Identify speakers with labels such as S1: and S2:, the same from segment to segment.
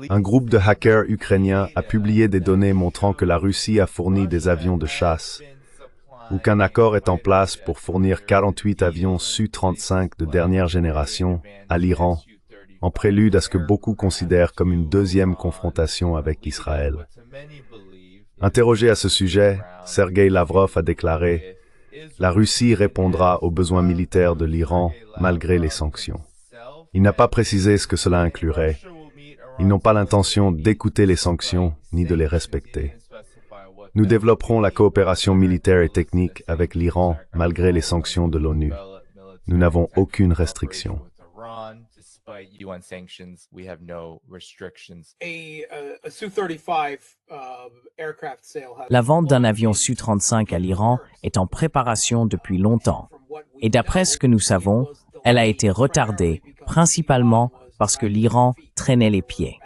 S1: Un groupe de hackers ukrainiens a publié des données montrant que la Russie a fourni des avions de chasse ou qu'un accord est en place pour fournir 48 avions Su-35 de dernière génération à l'Iran, en prélude à ce que beaucoup considèrent comme une deuxième confrontation avec Israël. Interrogé à ce sujet, Sergei Lavrov a déclaré « La Russie répondra aux besoins militaires de l'Iran malgré les sanctions ». Il n'a pas précisé ce que cela inclurait. Ils n'ont pas l'intention d'écouter les sanctions ni de les respecter. Nous développerons la coopération militaire et technique avec l'Iran malgré les sanctions de l'ONU. Nous n'avons aucune restriction.
S2: La vente d'un avion Su-35 à l'Iran est en préparation depuis longtemps. Et d'après ce que nous savons, elle a été retardée principalement parce que l'Iran traînait les pieds.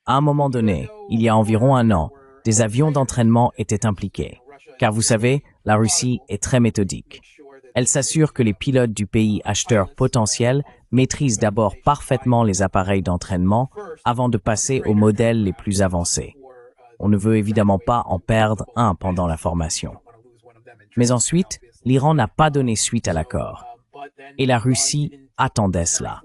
S2: À un moment donné, il y a environ un an, des avions d'entraînement étaient impliqués. Car vous savez, la Russie est très méthodique. Elle s'assure que les pilotes du pays acheteur potentiel maîtrisent d'abord parfaitement les appareils d'entraînement avant de passer aux modèles les plus avancés. On ne veut évidemment pas en perdre un pendant la formation. Mais ensuite, l'Iran n'a pas donné suite à l'accord. Et la Russie attendait cela.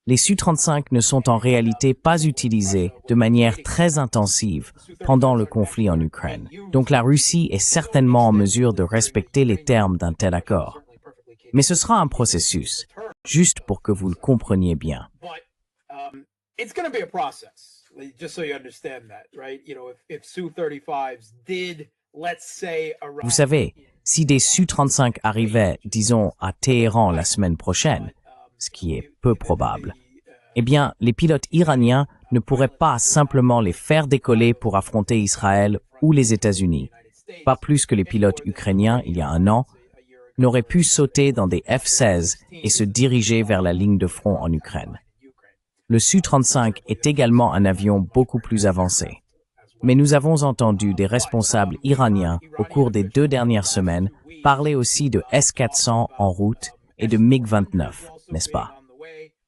S2: Les Su-35 ne sont en réalité pas utilisés de manière très intensive pendant le conflit en Ukraine. Donc la Russie est certainement en mesure de respecter les termes d'un tel accord. Mais ce sera un processus, juste pour que vous le compreniez bien. Vous savez, si des Su-35 arrivaient, disons, à Téhéran la semaine prochaine, ce qui est peu probable, eh bien, les pilotes iraniens ne pourraient pas simplement les faire décoller pour affronter Israël ou les États-Unis, pas plus que les pilotes ukrainiens, il y a un an, n'auraient pu sauter dans des F-16 et se diriger vers la ligne de front en Ukraine. Le Su-35 est également un avion beaucoup plus avancé. Mais nous avons entendu des responsables iraniens au cours des 2 dernières semaines parler aussi de S-400 en route et de MiG-29, n'est-ce pas?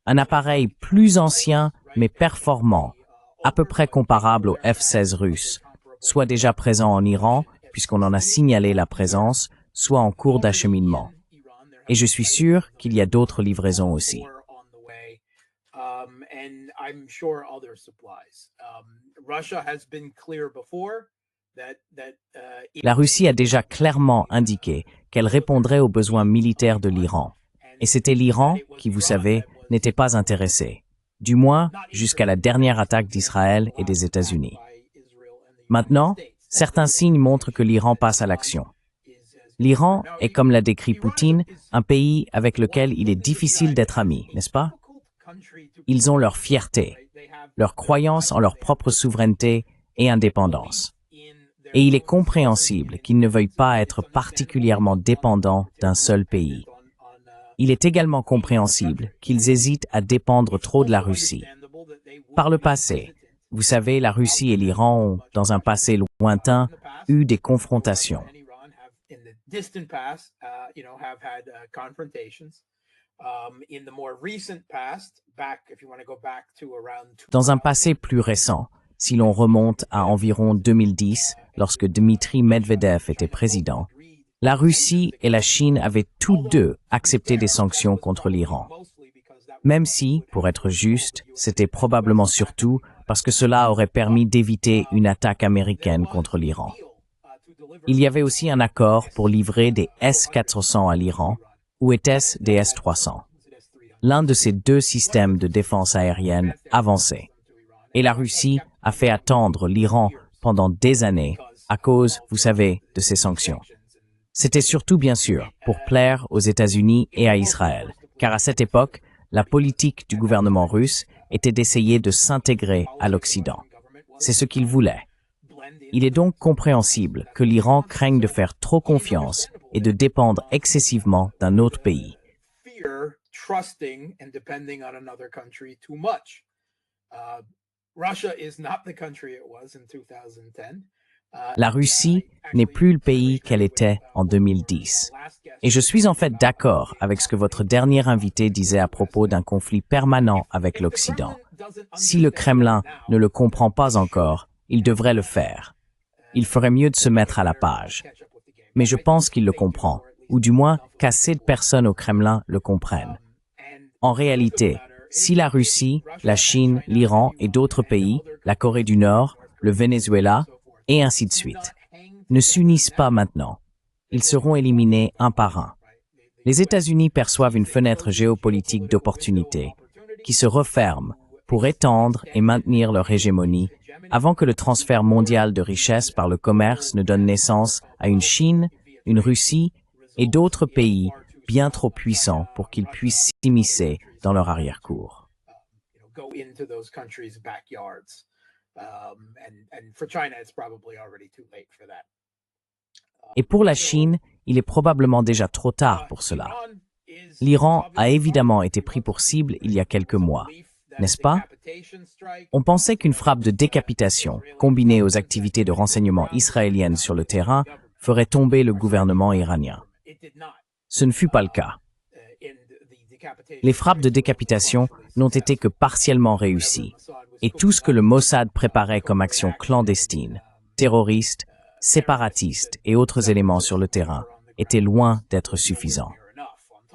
S2: Un appareil plus ancien mais performant, à peu près comparable au F-16 russe, soit déjà présent en Iran, puisqu'on en a signalé la présence, soit en cours d'acheminement. Et je suis sûr qu'il y a d'autres livraisons aussi. La Russie a déjà clairement indiqué qu'elle répondrait aux besoins militaires de l'Iran. Et c'était l'Iran qui, vous savez, n'était pas intéressé, du moins jusqu'à la dernière attaque d'Israël et des États-Unis. Maintenant, certains signes montrent que l'Iran passe à l'action. L'Iran est, comme l'a décrit Poutine, un pays avec lequel il est difficile d'être ami, n'est-ce pas? Ils ont leur fierté, leur croyance en leur propre souveraineté et indépendance. Et il est compréhensible qu'ils ne veuillent pas être particulièrement dépendants d'un seul pays. Il est également compréhensible qu'ils hésitent à dépendre trop de la Russie. Par le passé, vous savez, la Russie et l'Iran ont, dans un passé lointain, eu des confrontations. Dans un passé plus récent, si l'on remonte à environ 2010, lorsque Dmitri Medvedev était président, la Russie et la Chine avaient toutes deux accepté des sanctions contre l'Iran. Même si, pour être juste, c'était probablement surtout parce que cela aurait permis d'éviter une attaque américaine contre l'Iran. Il y avait aussi un accord pour livrer des S-400 à l'Iran, ou était-ce des S-300? L'un de ces deux systèmes de défense aérienne avancés. Et la Russie a fait attendre l'Iran pendant des années à cause, vous savez, de ces sanctions. C'était surtout, bien sûr, pour plaire aux États-Unis et à Israël, car à cette époque, la politique du gouvernement russe était d'essayer de s'intégrer à l'Occident. C'est ce qu'il voulait. Il est donc compréhensible que l'Iran craigne de faire trop confiance et de dépendre excessivement d'un autre pays. La Russie n'est plus le pays qu'elle était en 2010. Et je suis en fait d'accord avec ce que votre dernier invité disait à propos d'un conflit permanent avec l'Occident. Si le Kremlin ne le comprend pas encore, il devrait le faire. Il ferait mieux de se mettre à la page. Mais je pense qu'il le comprend, ou du moins qu'assez de personnes au Kremlin le comprennent. En réalité, si la Russie, la Chine, l'Iran et d'autres pays, la Corée du Nord, le Venezuela, et ainsi de suite, ne s'unissent pas maintenant, ils seront éliminés un par un. Les États-Unis perçoivent une fenêtre géopolitique d'opportunité qui se referme pour étendre et maintenir leur hégémonie avant que le transfert mondial de richesses par le commerce ne donne naissance à une Chine, une Russie et d'autres pays bien trop puissants pour qu'ils puissent s'immiscer dans leur arrière-cour. Et pour la Chine, il est probablement déjà trop tard pour cela. L'Iran a évidemment été pris pour cible il y a quelques mois, n'est-ce pas? On pensait qu'une frappe de décapitation, combinée aux activités de renseignement israéliennes sur le terrain, ferait tomber le gouvernement iranien. Ce ne fut pas le cas. Les frappes de décapitation n'ont été que partiellement réussies, et tout ce que le Mossad préparait comme action clandestine, terroriste, séparatistes et autres éléments sur le terrain étaient loin d'être suffisants.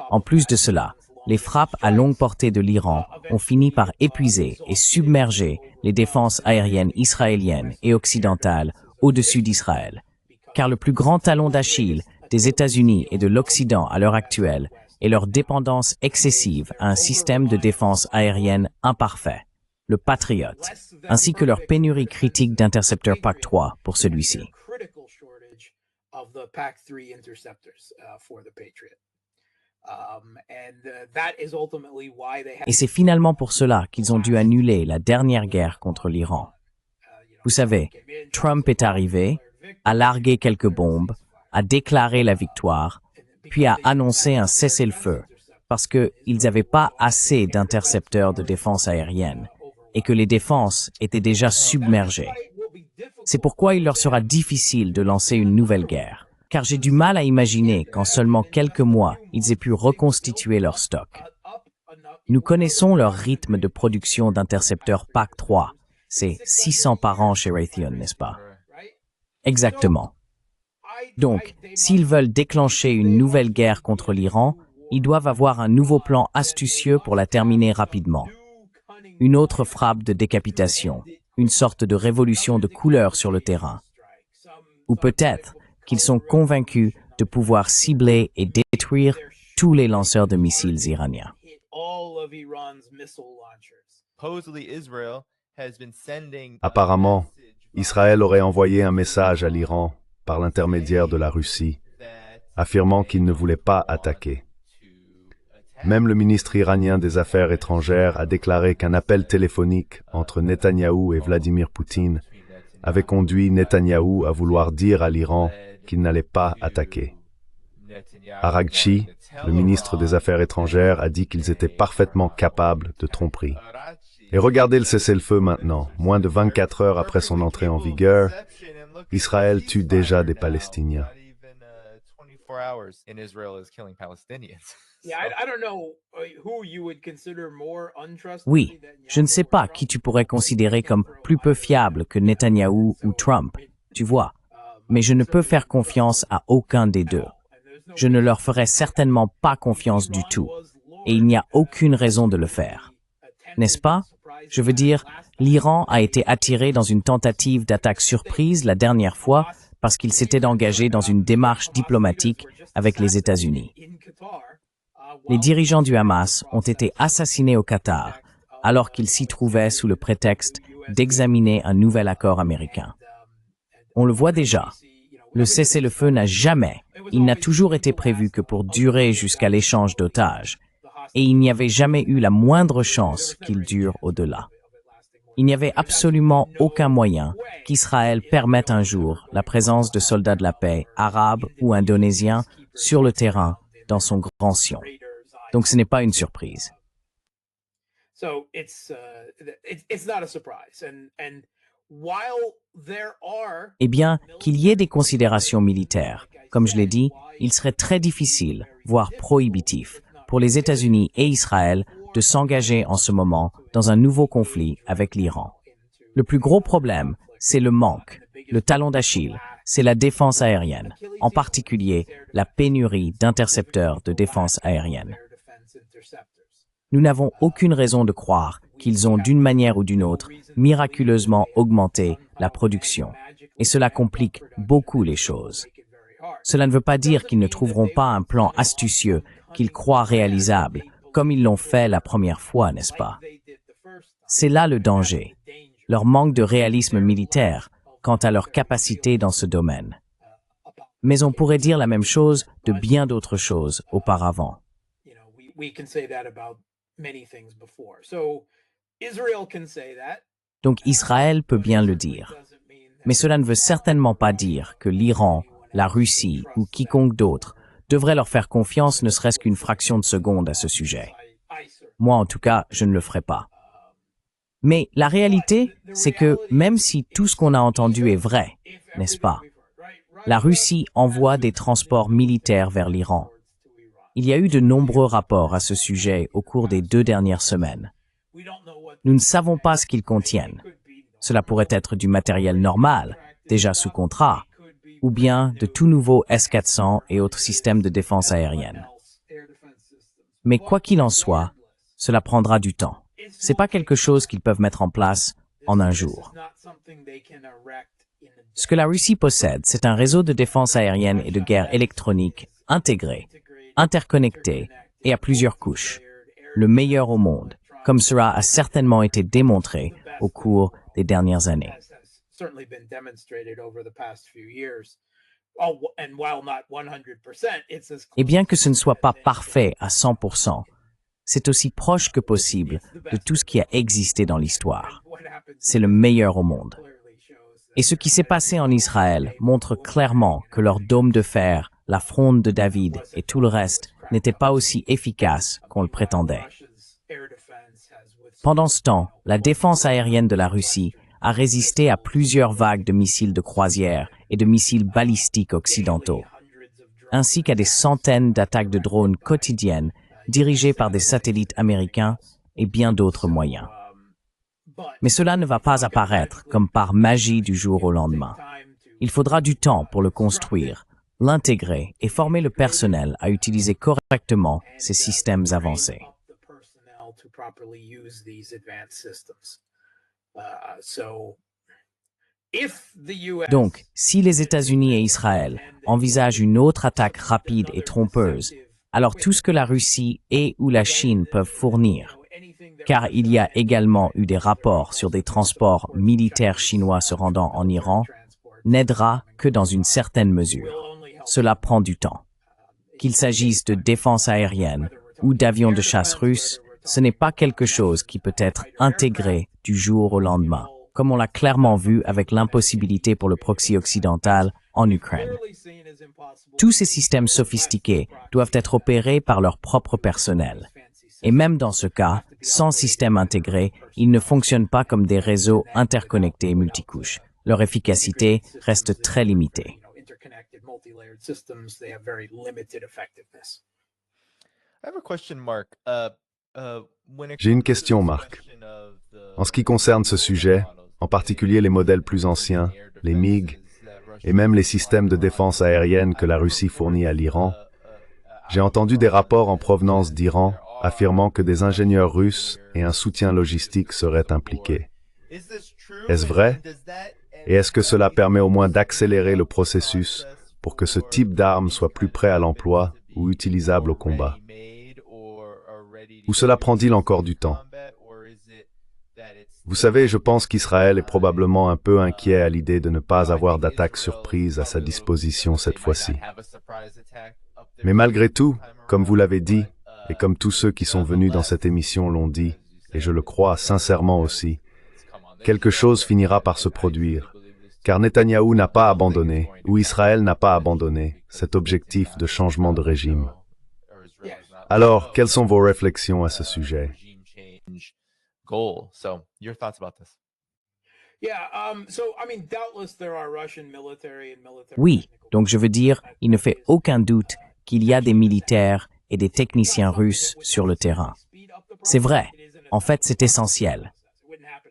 S2: En plus de cela, les frappes à longue portée de l'Iran ont fini par épuiser et submerger les défenses aériennes israéliennes et occidentales au-dessus d'Israël, car le plus grand talon d'Achille des États-Unis et de l'Occident à l'heure actuelle est leur dépendance excessive à un système de défense aérienne imparfait, le Patriot, ainsi que leur pénurie critique d'intercepteurs PAC-3 pour celui-ci. Et c'est finalement pour cela qu'ils ont dû annuler la dernière guerre contre l'Iran. Vous savez, Trump est arrivé, a largué quelques bombes, a déclaré la victoire, puis a annoncé un cessez-le-feu parce qu'ils n'avaient pas assez d'intercepteurs de défense aérienne et que les défenses étaient déjà submergées. C'est pourquoi il leur sera difficile de lancer une nouvelle guerre, car j'ai du mal à imaginer qu'en seulement quelques mois, ils aient pu reconstituer leur stock. Nous connaissons leur rythme de production d'intercepteurs PAC-3. C'est 600 par an chez Raytheon, n'est-ce pas? Exactement. Donc, s'ils veulent déclencher une nouvelle guerre contre l'Iran, ils doivent avoir un nouveau plan astucieux pour la terminer rapidement. Une autre frappe de décapitation, une sorte de révolution de couleur sur le terrain. Ou peut-être qu'ils sont convaincus de pouvoir cibler et détruire tous les lanceurs de missiles iraniens.
S1: Apparemment, Israël aurait envoyé un message à l'Iran par l'intermédiaire de la Russie, affirmant qu'il ne voulait pas attaquer. Même le ministre iranien des Affaires étrangères a déclaré qu'un appel téléphonique entre Netanyahou et Vladimir Poutine avait conduit Netanyahou à vouloir dire à l'Iran qu'il n'allait pas attaquer. Araghchi, le ministre des Affaires étrangères, a dit qu'ils étaient parfaitement capables de tromperie. Et regardez le cessez-le-feu maintenant. Moins de 24 heures après son entrée en vigueur, Israël tue déjà des Palestiniens.
S2: Oui, je ne sais pas qui tu pourrais considérer comme plus peu fiable que Netanyahou ou Trump, tu vois, mais je ne peux faire confiance à aucun des deux. Je ne leur ferai certainement pas confiance du tout, et il n'y a aucune raison de le faire. N'est-ce pas? Je veux dire, l'Iran a été attiré dans une tentative d'attaque surprise la dernière fois parce qu'il s'était engagé dans une démarche diplomatique avec les États-Unis. Les dirigeants du Hamas ont été assassinés au Qatar alors qu'ils s'y trouvaient sous le prétexte d'examiner un nouvel accord américain. On le voit déjà. Le cessez-le-feu il n'a toujours été prévu que pour durer jusqu'à l'échange d'otages, et il n'y avait jamais eu la moindre chance qu'il dure au-delà. Il n'y avait absolument aucun moyen qu'Israël permette un jour la présence de soldats de la paix arabes ou indonésiens sur le terrain dans son grand Sion. Donc ce n'est pas une surprise. Eh bien, qu'il y ait des considérations militaires, comme je l'ai dit, il serait très difficile, voire prohibitif, pour les États-Unis et Israël de s'engager en ce moment dans un nouveau conflit avec l'Iran. Le plus gros problème, c'est le manque, le talon d'Achille, c'est la défense aérienne, en particulier la pénurie d'intercepteurs de défense aérienne. Nous n'avons aucune raison de croire qu'ils ont d'une manière ou d'une autre miraculeusement augmenté la production, et cela complique beaucoup les choses. Cela ne veut pas dire qu'ils ne trouveront pas un plan astucieux qu'ils croient réalisable, comme ils l'ont fait la première fois, n'est-ce pas? C'est là le danger, leur manque de réalisme militaire quant à leur capacité dans ce domaine. Mais on pourrait dire la même chose de bien d'autres choses auparavant. Donc Israël peut bien le dire. Mais cela ne veut certainement pas dire que l'Iran, la Russie ou quiconque d'autre devrait leur faire confiance ne serait-ce qu'une fraction de seconde à ce sujet. Moi, en tout cas, je ne le ferai pas. Mais la réalité, c'est que même si tout ce qu'on a entendu est vrai, n'est-ce pas? La Russie envoie des transports militaires vers l'Iran. Il y a eu de nombreux rapports à ce sujet au cours des 2 dernières semaines. Nous ne savons pas ce qu'ils contiennent. Cela pourrait être du matériel normal, déjà sous contrat, ou bien de tout nouveaux S-400 et autres systèmes de défense aérienne. Mais quoi qu'il en soit, cela prendra du temps. C'est pas quelque chose qu'ils peuvent mettre en place en un jour. Ce que la Russie possède, c'est un réseau de défense aérienne et de guerre électronique intégré, interconnecté et à plusieurs couches. Le meilleur au monde, comme cela a certainement été démontré au cours des dernières années. Et bien que ce ne soit pas parfait à 100%, c'est aussi proche que possible de tout ce qui a existé dans l'histoire. C'est le meilleur au monde. Et ce qui s'est passé en Israël montre clairement que leur dôme de fer, la fronde de David et tout le reste n'étaient pas aussi efficaces qu'on le prétendait. Pendant ce temps, la défense aérienne de la Russie a résisté à plusieurs vagues de missiles de croisière et de missiles balistiques occidentaux, ainsi qu'à des centaines d'attaques de drones quotidiennes dirigées par des satellites américains et bien d'autres moyens. Mais cela ne va pas apparaître comme par magie du jour au lendemain. Il faudra du temps pour le construire, l'intégrer et former le personnel à utiliser correctement ces systèmes avancés. Donc, si les États-Unis et Israël envisagent une autre attaque rapide et trompeuse, alors tout ce que la Russie et ou la Chine peuvent fournir, car il y a également eu des rapports sur des transports militaires chinois se rendant en Iran, n'aidera que dans une certaine mesure. Cela prend du temps. Qu'il s'agisse de défense aérienne ou d'avions de chasse russes, ce n'est pas quelque chose qui peut être intégré du jour au lendemain, comme on l'a clairement vu avec l'impossibilité pour le proxy occidental en Ukraine. Tous ces systèmes sophistiqués doivent être opérés par leur propre personnel. Et même dans ce cas, sans système intégré, ils ne fonctionnent pas comme des réseaux interconnectés multicouches. Leur efficacité reste très limitée.
S1: J'ai une question, Marc. En ce qui concerne ce sujet, en particulier les modèles plus anciens, les MiG, et même les systèmes de défense aérienne que la Russie fournit à l'Iran, j'ai entendu des rapports en provenance d'Iran affirmant que des ingénieurs russes et un soutien logistique seraient impliqués. Est-ce vrai? Et est-ce que cela permet au moins d'accélérer le processus pour que ce type d'arme soit plus prêt à l'emploi ou utilisable au combat? Ou cela prend-il encore du temps? Vous savez, je pense qu'Israël est probablement un peu inquiet à l'idée de ne pas avoir d'attaque surprise à sa disposition cette fois-ci. Mais malgré tout, comme vous l'avez dit, et comme tous ceux qui sont venus dans cette émission l'ont dit, et je le crois sincèrement aussi, quelque chose finira par se produire, car Netanyahou n'a pas abandonné, ou Israël n'a pas abandonné, cet objectif de changement de régime. Alors, quelles sont vos réflexions à ce sujet?
S2: Oui, donc je veux dire, il ne fait aucun doute qu'il y a des militaires et des techniciens russes sur le terrain. C'est vrai, en fait c'est essentiel.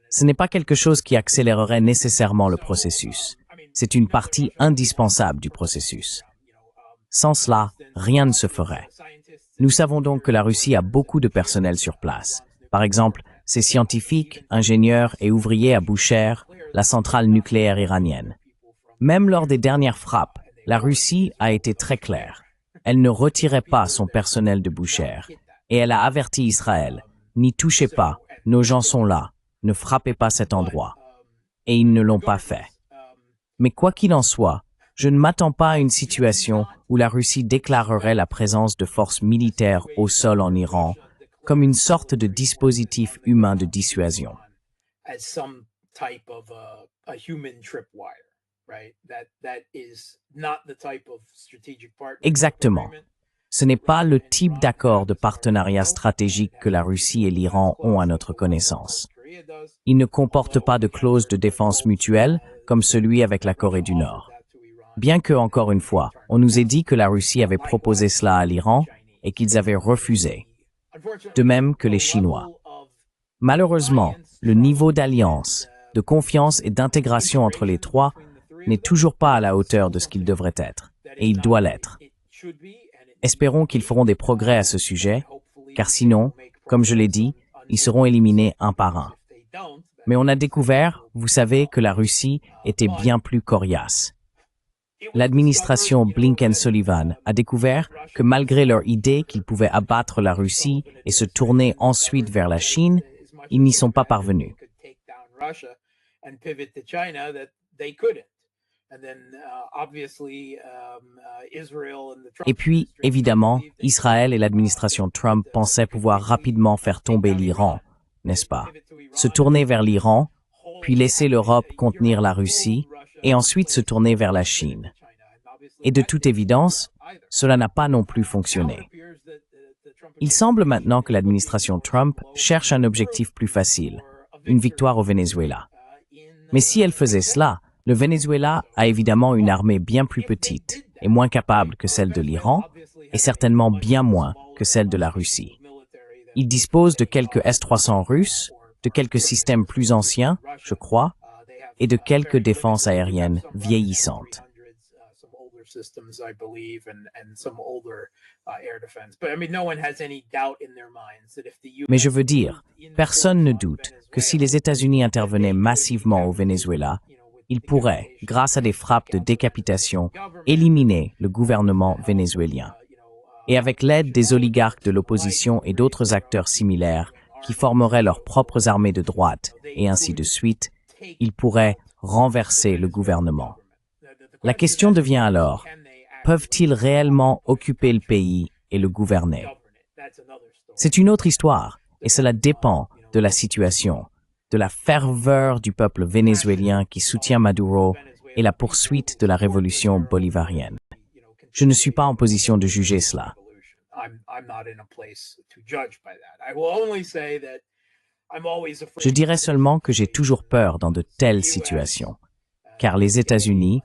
S2: Ce n'est pas quelque chose qui accélérerait nécessairement le processus. C'est une partie indispensable du processus. Sans cela, rien ne se ferait. Nous savons donc que la Russie a beaucoup de personnel sur place. Par exemple, ses scientifiques, ingénieurs et ouvriers à Bushehr, la centrale nucléaire iranienne. Même lors des dernières frappes, la Russie a été très claire. Elle ne retirait pas son personnel de Bushehr et elle a averti Israël, n'y touchez pas, nos gens sont là, ne frappez pas cet endroit. Et ils ne l'ont pas fait. Mais quoi qu'il en soit, je ne m'attends pas à une situation où la Russie déclarerait la présence de forces militaires au sol en Iran comme une sorte de dispositif humain de dissuasion. Exactement. Ce n'est pas le type d'accord de partenariat stratégique que la Russie et l'Iran ont à notre connaissance. Il ne comporte pas de clause de défense mutuelle comme celui avec la Corée du Nord. Bien que, encore une fois, on nous ait dit que la Russie avait proposé cela à l'Iran et qu'ils avaient refusé. De même que les Chinois. Malheureusement, le niveau d'alliance, de confiance et d'intégration entre les trois n'est toujours pas à la hauteur de ce qu'il devrait être, et il doit l'être. Espérons qu'ils feront des progrès à ce sujet, car sinon, comme je l'ai dit, ils seront éliminés un par un. Mais on a découvert, vous savez, que la Russie était bien plus coriace. L'administration Blinken-Sullivan a découvert que malgré leur idée qu'ils pouvaient abattre la Russie et se tourner ensuite vers la Chine, ils n'y sont pas parvenus. Et puis, évidemment, Israël et l'administration Trump pensaient pouvoir rapidement faire tomber l'Iran, n'est-ce pas? Se tourner vers l'Iran, puis laisser l'Europe contenir la Russie, et ensuite se tourner vers la Chine. Et de toute évidence, cela n'a pas non plus fonctionné. Il semble maintenant que l'administration Trump cherche un objectif plus facile, une victoire au Venezuela. Mais si elle faisait cela, le Venezuela a évidemment une armée bien plus petite et moins capable que celle de l'Iran, et certainement bien moins que celle de la Russie. Il dispose de quelques S-300 russes, de quelques systèmes plus anciens, je crois, et de quelques défenses aériennes vieillissantes. Mais je veux dire, personne ne doute que si les États-Unis intervenaient massivement au Venezuela, ils pourraient, grâce à des frappes de décapitation, éliminer le gouvernement vénézuélien. Et avec l'aide des oligarques de l'opposition et d'autres acteurs similaires qui formeraient leurs propres armées de droite, et ainsi de suite, ils pourraient renverser le gouvernement. La question devient alors, peuvent-ils réellement occuper le pays et le gouverner? C'est une autre histoire, et cela dépend de la situation, de la ferveur du peuple vénézuélien qui soutient Maduro et la poursuite de la révolution bolivarienne. Je ne suis pas en position de juger cela. Je dirais seulement que j'ai toujours peur dans de telles situations, car les États-Unis,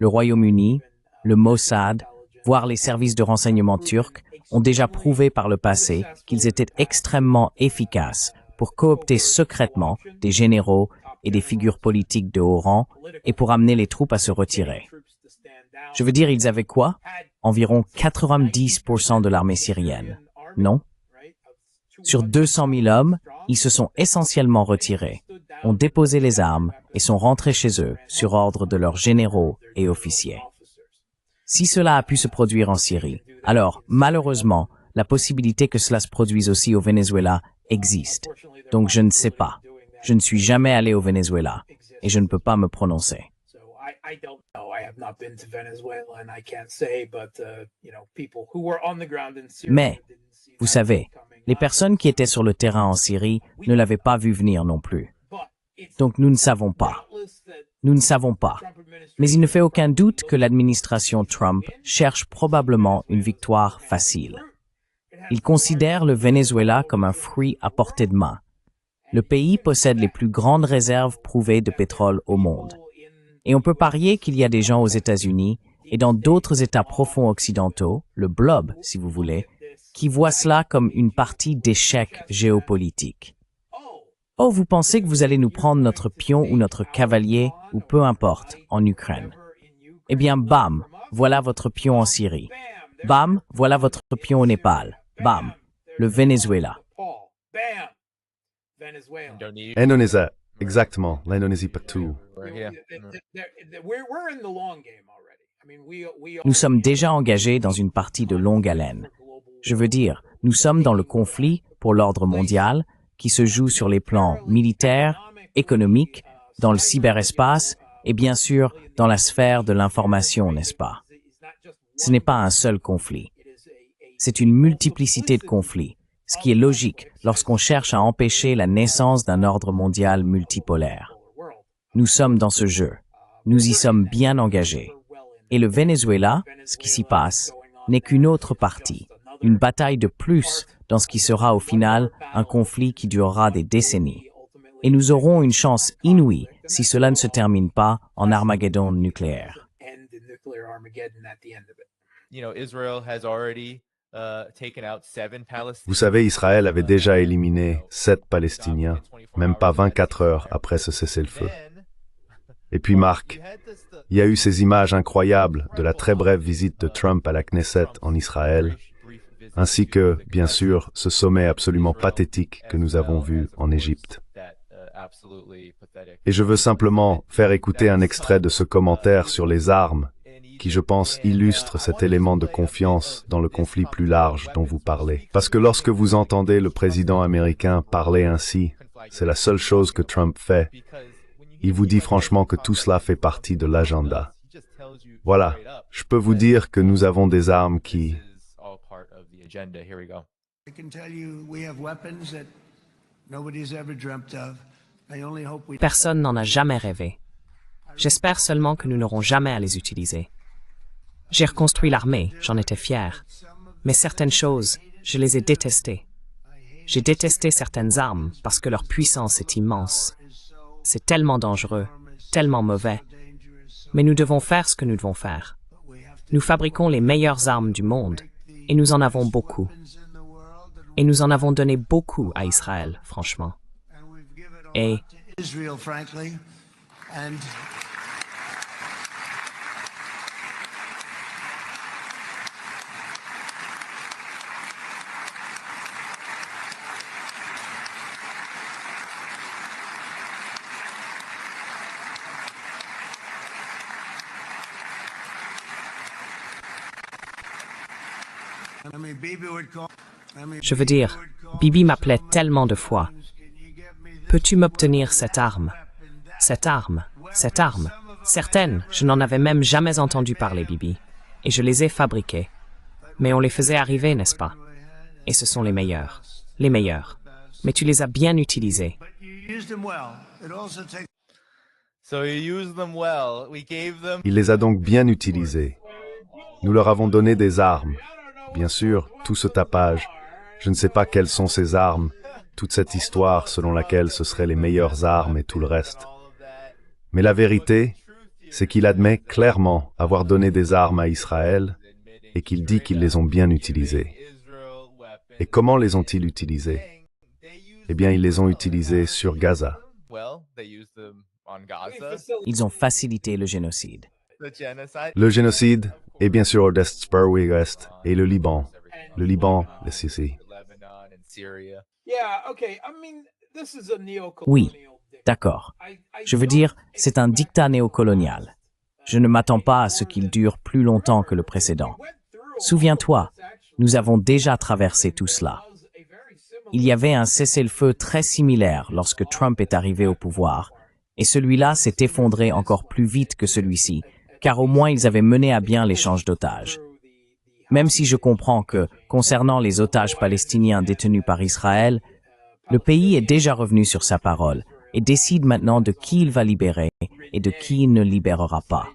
S2: le Royaume-Uni, le Mossad, voire les services de renseignement turcs, ont déjà prouvé par le passé qu'ils étaient extrêmement efficaces pour coopter secrètement des généraux et des figures politiques de haut rang et pour amener les troupes à se retirer. Je veux dire, ils avaient quoi? Environ 90% de l'armée syrienne, non? Sur 200 000 hommes, ils se sont essentiellement retirés, ont déposé les armes et sont rentrés chez eux sur ordre de leurs généraux et officiers. Si cela a pu se produire en Syrie, alors, malheureusement, la possibilité que cela se produise aussi au Venezuela existe. Donc je ne sais pas. Je ne suis jamais allé au Venezuela et je ne peux pas me prononcer. Mais, vous savez, les personnes qui étaient sur le terrain en Syrie ne l'avaient pas vu venir non plus. Donc nous ne savons pas. Nous ne savons pas. Mais il ne fait aucun doute que l'administration Trump cherche probablement une victoire facile. Il considère le Venezuela comme un fruit à portée de main. le pays possède les plus grandes réserves prouvées de pétrole au monde. Et on peut parier qu'il y a des gens aux États-Unis et dans d'autres États profonds occidentaux, le blob, si vous voulez, qui voient cela comme une partie d'échec géopolitique. Oh, vous pensez que vous allez nous prendre notre pion ou notre cavalier, ou peu importe, en Ukraine. Eh bien, bam, voilà votre pion en Syrie. Bam, voilà votre pion au Népal. Bam, le Venezuela.
S1: Indonésie, exactement, l'Indonésie partout.
S2: Nous sommes déjà engagés dans une partie de longue haleine. Je veux dire, nous sommes dans le conflit pour l'ordre mondial qui se joue sur les plans militaires, économiques, dans le cyberespace et bien sûr dans la sphère de l'information, n'est-ce pas? Ce n'est pas un seul conflit. C'est une multiplicité de conflits, ce qui est logique lorsqu'on cherche à empêcher la naissance d'un ordre mondial multipolaire. Nous sommes dans ce jeu. Nous y sommes bien engagés. Et le Venezuela, ce qui s'y passe, n'est qu'une autre partie, une bataille de plus dans ce qui sera au final un conflit qui durera des décennies. Et nous aurons une chance inouïe si cela ne se termine pas en Armageddon nucléaire.
S1: Vous savez, Israël avait déjà éliminé 7 Palestiniens, même pas 24 heures après ce cessez-le-feu. Et puis Marc, il y a eu ces images incroyables de la très brève visite de Trump à la Knesset en Israël, ainsi que, bien sûr, ce sommet absolument pathétique que nous avons vu en Égypte. Et je veux simplement faire écouter un extrait de ce commentaire sur les armes, qui, je pense, illustre cet élément de confiance dans le conflit plus large dont vous parlez. Parce que lorsque vous entendez le président américain parler ainsi, c'est la seule chose que Trump fait. Il vous dit franchement que tout cela fait partie de l'agenda. Voilà, je peux vous dire que nous avons des armes qui...
S3: Personne n'en a jamais rêvé. J'espère seulement que nous n'aurons jamais à les utiliser. J'ai reconstruit l'armée, j'en étais fier. Mais certaines choses, je les ai détestées. J'ai détesté certaines armes parce que leur puissance est immense. C'est tellement dangereux, tellement mauvais. Mais nous devons faire ce que nous devons faire. Nous fabriquons les meilleures armes du monde, et nous en avons beaucoup. Et nous en avons donné beaucoup à Israël, franchement. Et je veux dire, Bibi m'appelait tellement de fois. Peux-tu m'obtenir cette arme? Cette arme? Cette arme? Certaines, je n'en avais même jamais entendu parler, Bibi. Et je les ai fabriquées. Mais on les faisait arriver, n'est-ce pas? Et ce sont les meilleurs. Les meilleurs. Mais tu les as bien utilisés.
S1: Il les a donc bien utilisés. Nous leur avons donné des armes. Bien sûr, tout ce tapage. Je ne sais pas quelles sont ces armes, toute cette histoire selon laquelle ce seraient les meilleures armes et tout le reste. Mais la vérité, c'est qu'il admet clairement avoir donné des armes à Israël et qu'il dit qu'ils les ont bien utilisées. Et comment les ont-ils utilisées? Eh bien, ils les ont utilisées sur Gaza.
S2: Ils ont facilité le génocide.
S1: Le génocide, et bien sûr Est et le Liban. Le Liban, le Syrie.
S2: Oui, d'accord. Je veux dire, c'est un dictat néocolonial. Je ne m'attends pas à ce qu'il dure plus longtemps que le précédent. Souviens-toi, nous avons déjà traversé tout cela. Il y avait un cessez-le-feu très similaire lorsque Trump est arrivé au pouvoir, et celui-là s'est effondré encore plus vite que celui-ci, car au moins ils avaient mené à bien l'échange d'otages. Même si je comprends que, concernant les otages palestiniens détenus par Israël, le pays est déjà revenu sur sa parole et décide maintenant de qui il va libérer et de qui il ne libérera pas.